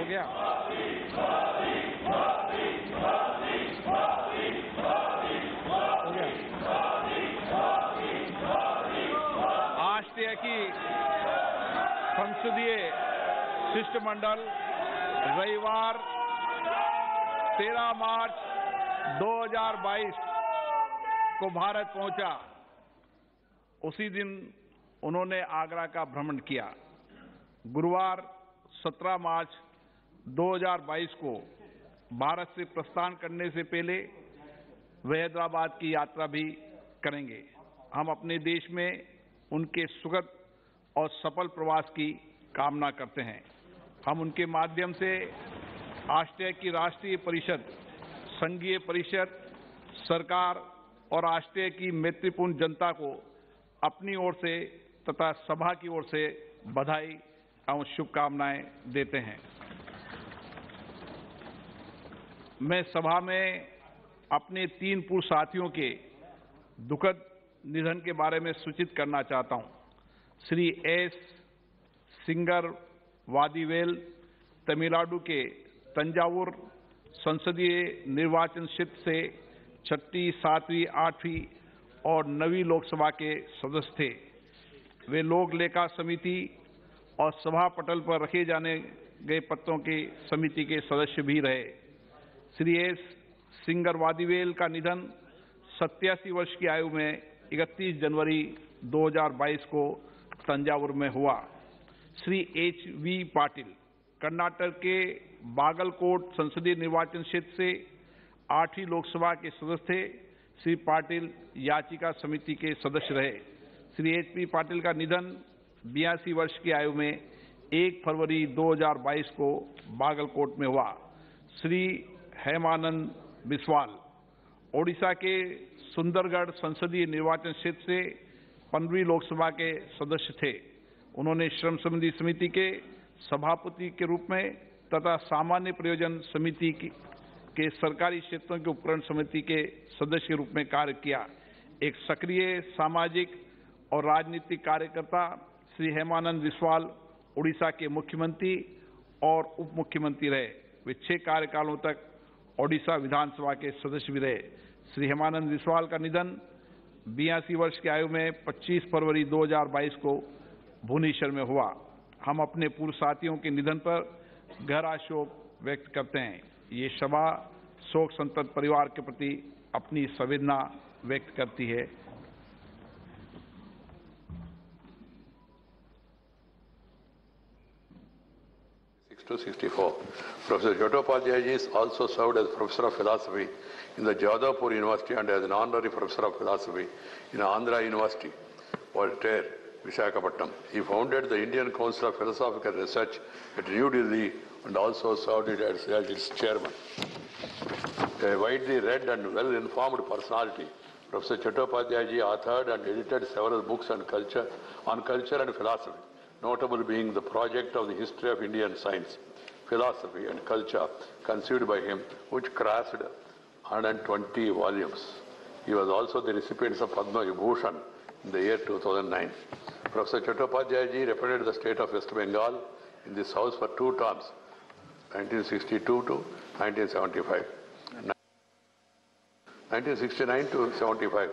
गया? हो गया। राष्ट्रीय की संसदीय शिष्टमंडल रविवार 13 मार्च 2022 को भारत पहुंचा। उसी दिन उन्होंने आगरा का भ्रमण किया। गुरुवार 17 मार्च 2022 को भारत से प्रस्थान करने से पहले वे हैदराबाद की यात्रा भी करेंगे। हम अपने देश में उनके सुखद और सफल प्रवास की कामना करते हैं। हम उनके माध्यम से ऑस्ट्रिया की राष्ट्रीय परिषद, संघीय परिषद, सरकार और ऑस्ट्रिया की मैत्रीपूर्ण जनता को अपनी ओर से तथा सभा की ओर से बधाई एवं शुभकामनाएं देते हैं। मैं सभा में अपने 3 पूर्व साथियों के दुखद निधन के बारे में सूचित करना चाहता हूं। श्री एस सिंगर वादीवेल तमिलनाडु के तंजावुर संसदीय निर्वाचन क्षेत्र से 6ठी, 7वीं, 8वीं और 9वीं लोकसभा के सदस्य थे। वे लोक लेखा समिति और सभा पटल पर रखे जाने गए पत्रों की समिति के सदस्य भी रहे। श्री एस सिंगर वादीवेल का निधन 87 वर्ष की आयु में 31 जनवरी 2022 को तंजावुर में हुआ। श्री H.V. पाटिल कर्नाटक के बागलकोट संसदीय निर्वाचन क्षेत्र से 8वीं लोकसभा के सदस्य थे। श्री पाटिल याचिका समिति के सदस्य रहे। श्री H.P. पाटिल का निधन 82 वर्ष की आयु में 1 फरवरी 2022 को बागलकोट में हुआ। श्री हेमानंद बिस्वाल ओडिशा के सुंदरगढ़ संसदीय निर्वाचन क्षेत्र से 15वीं लोकसभा के सदस्य थे। उन्होंने श्रम संबंधी समिति के सभापति के रूप में तथा सामान्य प्रयोजन समिति के सरकारी क्षेत्रों के उपकरण समिति के सदस्य के रूप में कार्य किया। एक सक्रिय सामाजिक और राजनीतिक कार्यकर्ता श्री हेमानंद बिस्वाल उड़ीसा के मुख्यमंत्री और उप मुख्यमंत्री रहे। वे 6 कार्यकालों तक ओडिशा विधानसभा के सदस्य भी रहे। श्री हेमानंद बिस्वाल का निधन 82 वर्ष की आयु में 25 फरवरी 2022 को भुवनेश्वर में हुआ। हम अपने पूर्व साथियों के निधन पर गहरा शोक व्यक्त करते हैं। ये सभा शोक संतप्त परिवार के प्रति अपनी संवेदना व्यक्त करती है। to 64. Professor Chattopadhyay is also served as Professor of Philosophy in the Jadavpur University and as an Honorary Professor of Philosophy in Andhra University, Voltaire, Visakhapatnam. He founded the Indian Council of Philosophical Research at New Delhi and also served it as its chairman. A widely read and well-informed personality, Professor Chattopadhyay authored and edited several books on culture and philosophy, notable being the project of the history of Indian science, philosophy and culture conceived by him, which crossed 120 volumes. He was also the recipient of Padma Vibhushan in the year 2009. Professor Chattopadhyay represented the state of West Bengal in this house for 2 terms, 1962 to 1975, 1969 to 75.